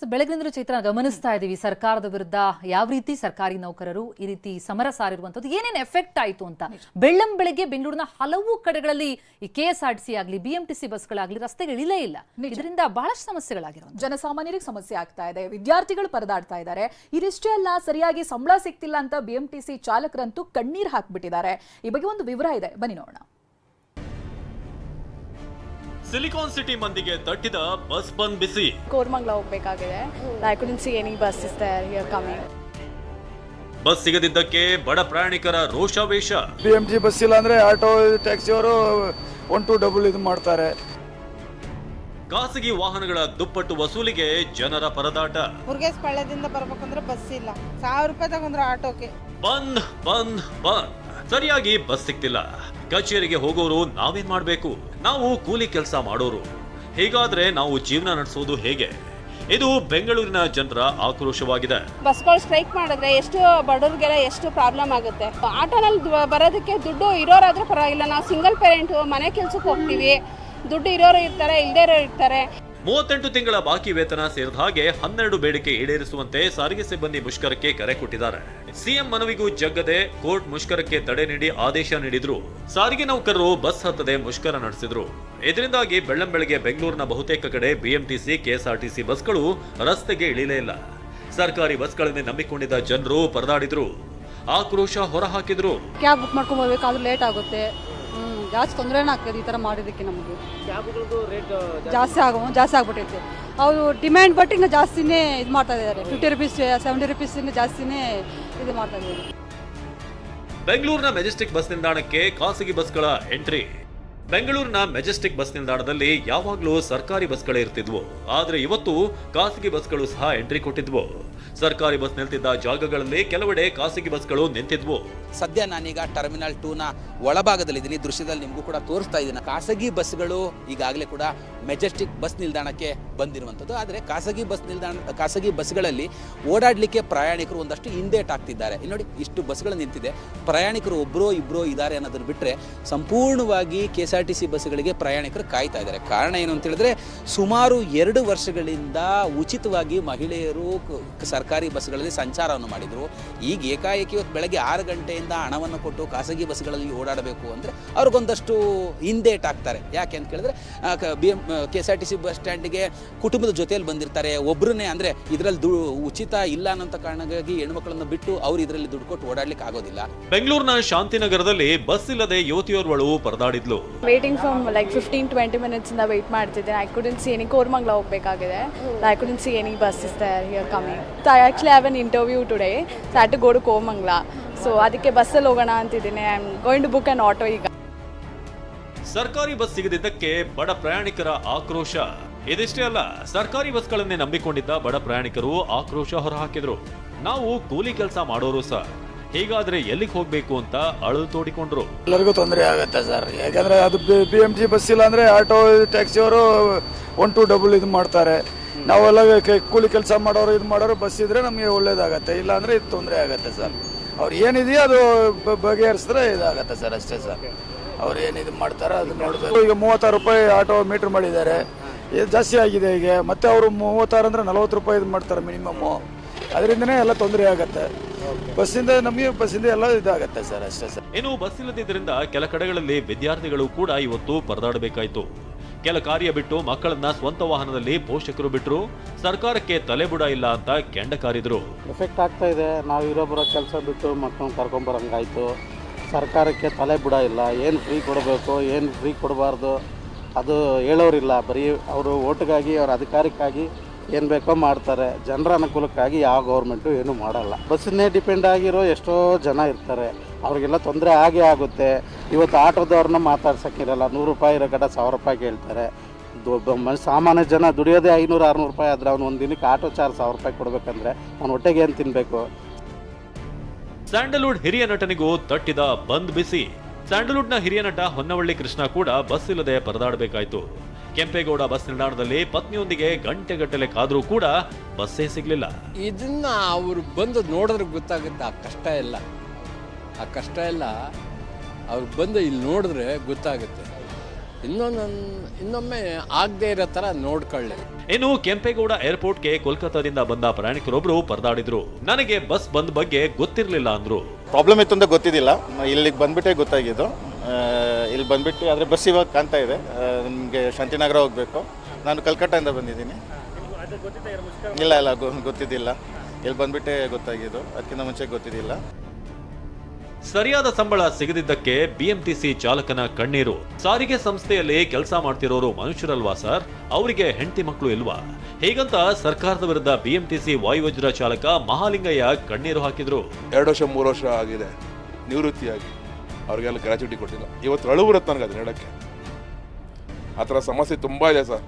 ಬೆಳಗಿನಿಂದಲೂ ಚೈತ್ರ ಗಮನಿಸ್ತಾ ಇದ್ದೀವಿ ಸರ್ಕಾರದ ವಿರುದ್ಧ ಯಾವ ರೀತಿ ಸರ್ಕಾರಿ ನೌಕರರು ಈ ರೀತಿ ಸಮರ ಸಾರಿರುವಂತದ್ದು ಏನೇನು ಎಫೆಕ್ಟ್ ಆಯಿತು ಅಂತ ಬೆಳ್ಳಂ ಬೆಳಗ್ಗೆ ಬೆಂಗಳೂರಿನ ಹಲವು ಕಡೆಗಳಲ್ಲಿ ಈ ಕೆಎಸ್ಆರ್ಟಿಸಿ ಆಗಲಿ ಬಿಎಂಟಿಸಿ ಬಸ್ಗಳಾಗಲಿ ರಸ್ತೆಗೆ ಇಳಿಲೇ ಇಲ್ಲ. ಇದರಿಂದ ಬಹಳಷ್ಟು ಸಮಸ್ಯೆಗಳಾಗಿರೋ ಜನಸಾಮಾನ್ಯರಿಗೆ ಸಮಸ್ಯೆ ಆಗ್ತಾ ಇದೆ, ವಿದ್ಯಾರ್ಥಿಗಳು ಪರದಾಡ್ತಾ ಇದ್ದಾರೆ. ಇದಿಷ್ಟೇ ಅಲ್ಲ, ಸರಿಯಾಗಿ ಸಂಬಳ ಸಿಗ್ತಿಲ್ಲ ಅಂತ ಬಿಎಂಟಿಸಿ ಚಾಲಕರಂತೂ ಕಣ್ಣೀರ್ ಹಾಕ್ಬಿಟ್ಟಿದ್ದಾರೆ. ಈ ಬಗ್ಗೆ ಒಂದು ವಿವರ ಇದೆ, ಬನ್ನಿ ನೋಡೋಣ. ಸಿಲಿಕಾನ್ ಸಿಟಿ ಮಂದಿಗೆ ತಟ್ಟಿದ ಬಸ್ ಬಂದ್ ಬಿಸಿ. ಕೋರಮಂಗಲ ಹೋಗಬೇಕಾಗಿದೆ. I couldn't see any buses there here coming. Bus ಸಿಗದಿದ್ದಕ್ಕೆ ಬಡ ಪ್ರಯಾಣಿಕರ ರೋಷಾವೇಶ. ಬಿಎಂಟಿ ಬಸ್ ಇಲ್ಲ ಅಂದ್ರೆ ಆಟೋ ಟ್ಯಾಕ್ಸಿ ಅವರು 1 to 2 ಇದು ಮಾಡ್ತಾರೆ. ಖಾಸಗಿ ವಾಹನಗಳ ದುಪ್ಪಟ್ಟು ವಸೂಲಿಗೆ ಜನರ ಪರದಾಟ. ಮುರುಗೇಶ್ ಪಾಳ್ಯದಿಂದ ಬರ್ಬೇಕಂದ್ರೆ ಬಸ್ ಇಲ್ಲ, 1000 ರೂಪಾಯಿ ತಗೊಂಡ್ರೆ ಆಟೋಕ್ಕೆ. ಬಂದ್ ಬಂದ್ ಬಂದ್. ಸರಿಯಾಗಿ ಬಸ್ ಸಿಗ್ತಿಲ್ಲ. ಕಚೇರಿಗೆ ಹೋಗೋರು ನಾವೇನ್ ಮಾಡ್ಬೇಕು? ನಾವು ಕೂಲಿ ಕೆಲಸ ಮಾಡೋರು. ಹೀಗಾದ್ರೆ ನಾವು ಜೀವನ ನಡೆಸೋದು ಹೇಗೆ? ಇದು ಬೆಂಗಳೂರಿನ ಜನರ ಆಕ್ರೋಶವಾಗಿದೆ. ಬಸ್ಗಳು ಸ್ಟ್ರೈಕ್ ಮಾಡಿದ್ರೆ ಎಷ್ಟು ಬಡವರಿಗೆಲ್ಲ ಎಷ್ಟು ಪ್ರಾಬ್ಲಮ್ ಆಗುತ್ತೆ. ಆಟೋನಲ್ಲಿ ಬರೋದಕ್ಕೆ ದುಡ್ಡು ಇರೋರಾದ್ರೆ ಪರವಾಗಿಲ್ಲ. ನಾವು ಸಿಂಗಲ್ ಪೇರೆಂಟ್ ಮನೆ ಕೆಲ್ಸಕ್ಕೆ ಹೋಗ್ತೀವಿ, ದುಡ್ಡು ಇರೋರು ಇರ್ತಾರೆ, ಇಲ್ಲದೇ ಇರೋರು ಇರ್ತಾರೆ. 38 ತಿಂಗಳ ಬಾಕಿ ವೇತನ ಸೇರಿದ ಹಾಗೆ 12 ಬೇಡಿಕೆ ಈಡೇರಿಸುವಂತೆ ಸಾರಿಗೆ ಸಿಬ್ಬಂದಿ ಮುಷ್ಕರಕ್ಕೆ ಕರೆ ಕೊಟ್ಟಿದ್ದಾರೆ. ಸಿಎಂ ಮನವಿಗೂ ಜಗ್ಗದೆ ಕೋರ್ಟ್ ಮುಷ್ಕರಕ್ಕೆ ತಡೆ ನೀಡಿ ಆದೇಶ ನೀಡಿದ್ರು. ಸಾರಿಗೆ ನೌಕರರು ಬಸ್ ಹತ್ತದೆ ಮುಷ್ಕರ ನಡೆಸಿದ್ರು. ಇದರಿಂದಾಗಿ ಬೆಳ್ಳಂ ಬೆಳಗ್ಗೆ ಬೆಂಗಳೂರಿನ ಬಹುತೇಕ ಕಡೆ ಬಿಎಂಟಿಸಿ ಕೆಎಸ್ಆರ್ಟಿಸಿ ಬಸ್ಗಳು ರಸ್ತೆಗೆ ಇಳಿಲೇ ಇಲ್ಲ. ಸರ್ಕಾರಿ ಬಸ್ಗಳನ್ನೇ ನಂಬಿಕೊಂಡಿದ್ದ ಜನರು ಪರದಾಡಿದ್ರು, ಆಕ್ರೋಶ ಹೊರಹಾಕಿದ್ರು. ಕ್ಯಾಬ್ ಬುಕ್ ಮಾಡ್ಕೊಂಡು ಹೋಗ್ಬೇಕಾದ್ರೂ ಲೇಟ್ ಆಗುತ್ತೆ. ಜಾಸ್ತಿ ತೊಂದರೆನೇ ಆಗ್ತದೆ ಈ ಥರ ಮಾಡಿದ್ದಕ್ಕೆ. ನಮಗೆ ಜಾಸ್ತಿ ಆಗ್ಬಿಟ್ಟೈತೆ. ಅವರು ಡಿಮ್ಯಾಂಡ್ ಬಟ್ ఇంకా ಜಾಸ್ತಿನೇ ಇದು ಮಾಡ್ತಾ ಇದ್ದಾರೆ. 50 ರೂಪೀಸ್ 70 ರೂಪೀಸ್ ಜಾಸ್ತಿನೇ ಇದು ಮಾಡ್ತಾ ಇದ್ದಾರೆ. ಬೆಂಗಳೂರಿನ ಮೆಜೆಸ್ಟಿಕ್ ಬಸ್ ನಿಲ್ದಾಣಕ್ಕೆ ಖಾಸಗಿ ಬಸ್ಗಳ ಎಂಟ್ರಿ. ಬೆಂಗಳೂರಿನ ಮೆಜೆಸ್ಟಿಕ್ ಬಸ್ ನಿಲ್ದಾಣದಲ್ಲಿ ಯಾವಾಗಲೂ ಸರ್ಕಾರಿ ಬಸ್ಗಳೇ ಇರ್ತಿದ್ವು. ಆದ್ರೆ ಇವತ್ತು ಖಾಸಗಿ ಬಸ್ಗಳು ಸಹ ಎಂಟ್ರಿ ಕೊಟ್ಟಿದ್ವು. ಸರ್ಕಾರಿ ಬಸ್ ನಿಲ್ತಿದ್ದ ಜಾಗಗಳಲ್ಲಿ ಕೆಲವೆಡೆ ಖಾಸಗಿ ಬಸ್ಗಳು ನಿಂತಿದ್ವು. ಸದ್ಯ ನಾನೀಗ ಟರ್ಮಿನಲ್ 2 ನ ಒಳಭಾಗದಲ್ಲಿದ್ದೀನಿ. ದೃಶ್ಯದಲ್ಲಿ ನಿಮಗೂ ಕೂಡ ತೋರಿಸ್ತಾ ಇದ್ದೀನಿ. ಖಾಸಗಿ ಬಸ್ಗಳು ಈಗಾಗಲೇ ಕೂಡ ಮೆಜೆಸ್ಟಿಕ್ ಬಸ್ ನಿಲ್ದಾಣಕ್ಕೆ ಬಂದಿರುವಂಥದ್ದು. ಆದರೆ ಖಾಸಗಿ ಬಸ್ಗಳಲ್ಲಿ ಓಡಾಡಲಿಕ್ಕೆ ಪ್ರಯಾಣಿಕರು ಒಂದಷ್ಟು ಹಿಂದೇಟಾಗ್ತಿದ್ದಾರೆ. ಇಲ್ಲಿ ನೋಡಿ, ಇಷ್ಟು ಬಸ್ಗಳು ನಿಂತಿದೆ, ಪ್ರಯಾಣಿಕರು ಒಬ್ಬರೋ ಇಬ್ಬರೋ ಇದ್ದಾರೆ ಅನ್ನೋದನ್ನು ಬಿಟ್ಟರೆ ಸಂಪೂರ್ಣವಾಗಿ ಕೆಎಸ್ಆರ್ಟಿಸಿ ಬಸ್ಗಳಿಗೆ ಪ್ರಯಾಣಿಕರು ಕಾಯ್ತಾ ಇದ್ದಾರೆ. ಕಾರಣ ಏನು ಅಂತ ಹೇಳಿದ್ರೆ, ಸುಮಾರು 2 ವರ್ಷಗಳಿಂದ ಉಚಿತವಾಗಿ ಮಹಿಳೆಯರು ಸರ್ಕಾರಿ ಬಸ್ಗಳಲ್ಲಿ ಸಂಚಾರವನ್ನು ಮಾಡಿದರು. ಈಗ ಏಕಾಏಕಿ ಇವತ್ತು ಬೆಳಗ್ಗೆ 6 ಗಂಟೆಯಿಂದ ಹಣವನ್ನು ಕೊಟ್ಟು ಖಾಸಗಿ ಬಸ್ಗಳಲ್ಲಿ ಓಡಾಡಬೇಕು ಅಂದರೆ ಅವ್ರಿಗೊಂದಷ್ಟು ಹಿಂದೇಟಾಗ್ತಾರೆ. ಯಾಕೆ ಅಂತ ಕೇಳಿದ್ರೆ, ಕೆಎಸ್ಆರ್ಟಿಸಿ ಬಸ್ ಸ್ಟ್ಯಾಂಡಿಗೆ ಕುಟುಂಬದ ಜೊತೆಯಲ್ಲಿ ಬಂದಿರ್ತಾರೆ. ಒಬ್ಬರನ್ನೇ ಅಂದರೆ ಇದರಲ್ಲಿ ಉಚಿತ ಇಲ್ಲ ಅನ್ನೋಂಥ ಕಾರಣಕ್ಕಾಗಿ ಹೆಣ್ಮಕ್ಳನ್ನ ಬಿಟ್ಟು ಅವ್ರು ಇದರಲ್ಲಿ ದುಡ್ಡು ಕೊಟ್ಟು ಓಡಾಡ್ಲಿಕ್ಕೆ ಆಗೋದಿಲ್ಲ. ಬೆಂಗಳೂರಿನ ಶಾಂತಿನಗರದಲ್ಲಿ ಬಸ್ ಇಲ್ಲದೆ ಯುವತಿಯೋರ್ವಳು ಪರದಾಡಿದ್ಲು. ವೇಟಿಂಗ್ ಫ್ರಮ್ ಲೈಕ್ 15-20 minutes ಇಂದ ವೇಟ್ ಮಾಡ್ತಿದ್ದೆ. I couldn't see any. Koramangala ಹೋಗಬೇಕಾಗಿದೆ. I couldn't see any buses there here coming. I actually have an interview today, so I had to go to Koramangala. So ಅದಕ್ಕೆ ಬಸ್ಸಲ್ಲಿ ಹೋಗೋಣ ಅಂತಿದ್ದೀನಿ. I am going to book an auto. ಈಗ ಸರ್ಕಾರಿ bus ಸಿಗದಿದ್ದಕ್ಕೆ ಬಡ ಪ್ರಯಾಣಿಕರ ಆಕ್ರೋಶ. ಇದಿಷ್ಟೇ ಅಲ್ಲ, ಸರ್ಕಾರಿ ಬಸ್ಗಳನ್ನೇ ನಂಬಿಕೊಂಡಿದ್ದ ಬಡ ಪ್ರಯಾಣಿಕರು ಆಕ್ರೋಶ ಹೊರಹಾಕಿದ್ರು. ನಾವು ಕೂಲಿ ಕೆಲಸ ಮಾಡೋರು ಸರ್, ಹೀಗಾದ್ರೆ ಎಲ್ಲಿಗೆ ಹೋಗ್ಬೇಕು ಅಂತ ಅಳಲು ತೋಡಿಕೊಂಡ್ರು. ಎಲ್ಲರಿಗೂ ತೊಂದರೆ ಆಗುತ್ತೆ ಸರ್. ಯಾಕಂದ್ರೆ ಅದು ಬಿಎಂಟಿ ಬಸ್ ಇಲ್ಲ ಅಂದ್ರೆ ಆಟೋ ಟ್ಯಾಕ್ಸಿ ಅವರು 1 to 2 ಇದು ಮಾಡ್ತಾರೆ. ನಾವೆಲ್ಲ ಕೂಲಿ ಕೆಲಸ ಮಾಡೋರು ಇದು ಮಾಡೋರು ಬಸ್ ಇದ್ರೆ ನಮಗೆ ಒಳ್ಳೇದಾಗತ್ತೆ. ಇಲ್ಲ ಅಂದ್ರೆ ಇದು ತೊಂದರೆ ಆಗುತ್ತೆ ಸರ್. ಅವ್ರು ಏನಿದೆಯೋ ಅದು ಬಗೆಹರಿಸಿದ್ರೆ ಇದಾಗತ್ತೆ ಸರ್, ಅಷ್ಟೇ ಸರ್. ಅವ್ರು ಏನಿದು ಮಾಡ್ತಾರೆ ಅದು ನೋಡ್ಬೇಕು. ಈಗ 36 ರೂಪಾಯಿ ಆಟೋ ಮೀಟರ್ ಮಾಡಿದ್ದಾರೆ, ಇದು ಜಾಸ್ತಿ ಆಗಿದೆ. ಈಗ ಮತ್ತೆ ಅವರು 36 ಅಂದ್ರೆ 40 ರೂಪಾಯಿ ಇದು ಮಾಡ್ತಾರೆ ಮಿನಿಮಮ್ಮು. ಅದರಿಂದನೇ ಎಲ್ಲ ತೊಂದರೆ ಆಗತ್ತೆ. ಬಸ್ಸಿಂದ ಎಲ್ಲ ಇದಾಗತ್ತೆ ಸರ್, ಅಷ್ಟೇ ಸರ್. ಇನ್ನು ಬಸ್ ಇಲ್ಲದಿದ್ದರಿಂದ ಕೆಲ ಕಡೆಗಳಲ್ಲಿ ವಿದ್ಯಾರ್ಥಿಗಳು ಕೂಡ ಇವತ್ತು ಪರದಾಡಬೇಕಾಯ್ತು. ಕೆಲ ಕಾರ್ಯ ಬಿಟ್ಟು ಮಕ್ಕಳನ್ನ ಸ್ವಂತ ವಾಹನದಲ್ಲಿ ಪೋಷಕರು ಬಿಟ್ಟರು. ಸರ್ಕಾರಕ್ಕೆ ತಲೆಬುಡ ಇಲ್ಲ ಅಂತ ಕೆಂಡ ಕಾರಿದ್ರು. ಎಫೆಕ್ಟ್ ಆಗ್ತಾ ಇದೆ. ನಾವು ಇರೋ ಕೆಲಸ ಬಿಟ್ಟು ಮಕ್ಕಳನ್ನ ಕರ್ಕೊಂಬರಂಗಾಯ್ತು. ಸರ್ಕಾರಕ್ಕೆ ತಲೆ ಬುಡ ಇಲ್ಲ. ಏನು ಫ್ರೀ ಕೊಡಬೇಕು, ಏನು ಫ್ರೀ ಕೊಡಬಾರ್ದು ಅದು ಹೇಳೋರಿಲ್ಲ. ಬರೀ ಅವರು ಓಟ್ಗಾಗಿ, ಅವ್ರ ಅಧಿಕಾರಕ್ಕಾಗಿ ಏನು ಬೇಕೋ ಮಾಡ್ತಾರೆ. ಜನರ ಅನುಕೂಲಕ್ಕಾಗಿ ಯಾವ ಗೌರ್ಮೆಂಟು ಏನೂ ಮಾಡಲ್ಲ. ಬಸ್ಸನ್ನೇ ಡಿಪೆಂಡ್ ಆಗಿರೋ ಎಷ್ಟೋ ಜನ ಇರ್ತಾರೆ, ಅವ್ರಿಗೆಲ್ಲ ತೊಂದರೆ ಆಗೇ ಆಗುತ್ತೆ. ಇವತ್ತು ಆಟೋದವ್ರನ್ನ ಮಾತಾಡ್ಸೋಕ್ಕಿರಲ್ಲ. 100 ರೂಪಾಯಿ ಇರೋ ಕಡೆ 1000 ರೂಪಾಯಿ ಕೇಳ್ತಾರೆ. ಸಾಮಾನ್ಯ ಜನ ದುಡಿಯೋದೇ 500-600 ರೂಪಾಯಿ ಆದರೆ ಅವ್ನು ಒಂದು ದಿನಕ್ಕೆ ಆಟೋ ಚಾರ್ಜ್ 1000 ರೂಪಾಯಿ ಕೊಡಬೇಕಂದ್ರೆ ಅವ್ನು ಹೊಟ್ಟೆಗೆ ಏನು ತಿನ್ನಬೇಕು? ಸ್ಯಾಂಡಲ್ವುಡ್ ಹಿರಿಯ ನಟನಿಗೂ ತಟ್ಟಿದ ಬಂದ್ ಬಿಸಿ. ಸ್ಯಾಂಡಲ್ವುಡ್ನ ಹಿರಿಯ ನಟ ಹೊನ್ನವಳ್ಳಿ ಕೃಷ್ಣ ಕೂಡ ಬಸ್ ಇಲ್ಲದೆ ಪರದಾಡಬೇಕಾಯ್ತು. ಕೆಂಪೇಗೌಡ ಬಸ್ ನಿಲ್ದಾಣದಲ್ಲಿ ಪತ್ನಿಯೊಂದಿಗೆ ಗಂಟೆಗಟ್ಟಲೆ ಕಾದ್ರೂ ಕೂಡ ಬಸ್ಸೇ ಸಿಗ್ಲಿಲ್ಲ. ಇದನ್ನ ಅವರು ಬಂದು ನೋಡಿದ್ರೆ ಗೊತ್ತಾಗುತ್ತೆ. ಆ ಕಷ್ಟ ಎಲ್ಲ ಅವ್ರು ಬಂದು ಇಲ್ಲಿ ನೋಡಿದ್ರೆ ಗೊತ್ತಾಗುತ್ತೆ. ಇನ್ನೊಮ್ಮೆ ಆಗದೆ ಇರೋ ಥರ ನೋಡ್ಕೊಳ್ಳಿ. ಇನ್ನು ಕೆಂಪೇಗೌಡ ಏರ್ಪೋರ್ಟ್ಗೆ ಕೋಲ್ಕತ್ತಾದಿಂದ ಬಂದ ಪ್ರಯಾಣಿಕರೊಬ್ರು ಪರದಾಡಿದ್ರು. ನನಗೆ ಬಸ್ ಬಂದ್ ಬಗ್ಗೆ ಗೊತ್ತಿರಲಿಲ್ಲ ಅಂದ್ರು. ಪ್ರಾಬ್ಲಮ್ ಇತ್ತು ಅಂತ ಗೊತ್ತಿದ್ದಿಲ್ಲ, ಇಲ್ಲಿಗೆ ಬಂದ್ಬಿಟ್ಟೆ ಗೊತ್ತಾಗಿದ್ದು. ಇಲ್ಲಿ ಬಂದ್ಬಿಟ್ಟು ಆದರೆ ಬಸ್ ಇವಾಗ ಕಾಣ್ತಾ ಇದೆ. ನಿಮಗೆ ಶಾಂತಿನಗರ ಹೋಗಬೇಕು. ನಾನು ಕಲ್ಕಟ್ಟಾಯಿಂದ ಬಂದಿದ್ದೀನಿ. ಇಲ್ಲ ಗೊತ್ತಿದ್ದಿಲ್ಲ. ಇಲ್ಲಿ ಬಂದ್ಬಿಟ್ಟೆ ಗೊತ್ತಾಗಿದ್ದು, ಅದಕ್ಕಿಂತ ಮುಂಚೆ ಗೊತ್ತಿದ್ದಿಲ್ಲ. ಸರಿಯಾದ ಸಂಬಳ ಸಿಗದಿದ್ದಕ್ಕೆ ಬಿಎಂಟಿಸಿ ಚಾಲಕನ ಕಣ್ಣೀರು. ಸಾರಿಗೆ ಸಂಸ್ಥೆಯಲ್ಲಿ ಕೆಲಸ ಮಾಡ್ತಿರೋರು ಮನುಷ್ಯರಲ್ವಾ ಸರ್? ಅವರಿಗೆ ಹೆಂಡತಿ ಮಕ್ಕಳು ಇಲ್ವಾ? ಹೀಗಂತ ಸರ್ಕಾರದ ವಿರುದ್ಧ ಬಿಎಂಟಿಸಿ ವಾಯುವಜ್ರ ಚಾಲಕ ಮಹಾಲಿಂಗಯ್ಯ ಕಣ್ಣೀರು ಹಾಕಿದ್ರು. 2 ವರ್ಷ 3 ವರ್ಷ ಆಗಿದೆ ನಿವೃತ್ತಿಯಾಗಿ, ಅವ್ರಿಗೆಲ್ಲ ಗ್ರ್ಯಾಚುಯಿಟಿ ಕೊಟ್ಟಿಲ್ಲ. ಇವತ್ತು ಅಳು ಬರುತ್ತೆ ನನಗೆ ಅದನ್ನ ಹೇಳಕ್ಕೆ. ಆ ಥರ ಸಮಸ್ಯೆ ತುಂಬ ಇದೆ ಸರ್.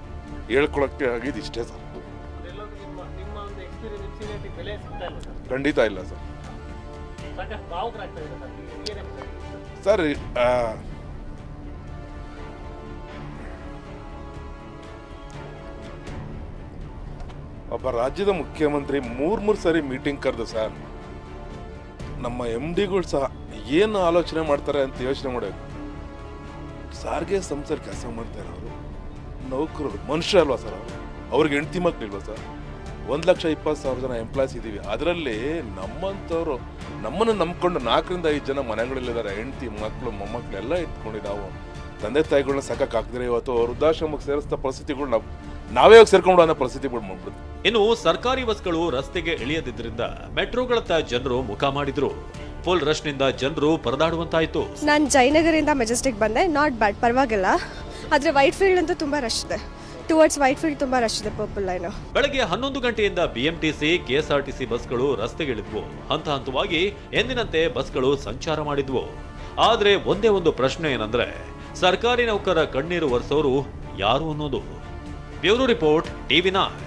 ಹೇಳ್ಕೊಳಕ್ಕೆ ಆಗಿದ್ದು ಇಷ್ಟೇ ಸರ್. ಖಂಡಿತ ಇಲ್ಲ ಸರ್. ಸರ್ ಒಬ್ಬ ರಾಜ್ಯದ ಮುಖ್ಯಮಂತ್ರಿ 3 ಸರಿ ಮೀಟಿಂಗ್ ಕರೆದು ಸರ್, ನಮ್ಮ MDಗಳು ಸಹ ಏನು ಆಲೋಚನೆ ಮಾಡ್ತಾರೆ ಅಂತ ಯೋಚನೆ ಮಾಡಬೇಕು. ಸಾರಿಗೆ ಸಂಸ್ಥೆಯಲ್ಲಿ ಕೆಲಸ ಮಾಡ್ತಾರೆ ಅವರು, ನೌಕರರು ಮನುಷ್ಯ ಅಲ್ವಾ ಸರ್? ಅವ್ರಿಗೆ ಹೆಂಡತಿ ಮಕ್ಕಳಿಲ್ವಾ ಸರ್? 1,20,000 ಜನ ಎಂಪ್ಲಾಯ್ಸ್ ಇದ್ದೀವಿ. ಅದರಲ್ಲಿ ನಮ್ಮಂಥವ್ರು ನಮ್ಮನ್ನು ನಂಬ್ಕೊಂಡು 4 ರಿಂದ 5 ಜನ ಮನೆಗಳಲ್ಲಿದ್ದಾರೆ. ಹೆಂಡತಿ ಮಕ್ಕಳು ಮೊಮ್ಮಕ್ಕಳು ಎಲ್ಲ ಇಟ್ಕೊಂಡಿದ್ದಾವು. ತಂದೆ ತಾಯಿಗಳನ್ನ ಸಾಕಾಗ್ತಿದ್ರೆ ಇವತ್ತು ವೃದ್ಧಾಶ್ರಮಕ್ಕೆ ಸೇರಿಸಿದ ಪರಿಸ್ಥಿತಿಗಳು ನಾವೇ ಹೋಗಿ ಸೇರ್ಕೊಂಡು ಅನ್ನೋ ಪರಿಸ್ಥಿತಿಗಳು ಮಾಡ್ಬಿಡುತ್ತೆ. ಇನ್ನು ಸರ್ಕಾರಿ ಬಸ್ಗಳು ರಸ್ತೆಗೆ ಇಳಿಯದಿದ್ದರಿಂದ ಮೆಟ್ರೋಗಳತ್ತ ಜನರು ಮುಖ ಮಾಡಿದ್ರು. ಫುಲ್ ರಶ್ನಿಂದ ಜನರು ಪರದಾಡುವಂತಾಯ್ತು. ನಾನು ಜಯನಗರಿಂದ ಮೆಜೆಸ್ಟಿಕ್ ಬಂದೆ. ನಾಟ್ ಬ್ಯಾಡ್, ಪರವಾಗಿಲ್ಲ. ಆದರೆ ವೈಟ್ ಫೀಲ್ಡ್ ಅಂತೂ ತುಂಬ ರಶ್ ಇದೆ. ಟುವರ್ಡ್ಸ್ ವೈಟ್ ಫೀಲ್ಡ್ ತುಂಬಾ ರಶ್ ಇದೆ. Purple line. ಬೆಳಗ್ಗೆ 11 ಗಂಟೆಯಿಂದ ಬಿಎಂಟಿಸಿ, ಕೆಎಸ್ಆರ್ಟಿಸಿ ಬಸ್ಗಳು ರಸ್ತೆಗಿಳಿದ್ವು. ಹಂತ ಹಂತವಾಗಿ ಎಂದಿನಂತೆ ಬಸ್ಗಳು ಸಂಚಾರ ಮಾಡಿದ್ವು. ಆದ್ರೆ ಒಂದೇ ಒಂದು ಪ್ರಶ್ನೆ ಏನಂದ್ರೆ, ಸರ್ಕಾರಿ ನೌಕರರ ಕಣ್ಣೀರು ಒರೆಸೋರು ಯಾರು ಅನ್ನೋದು. Bureau report, TV9.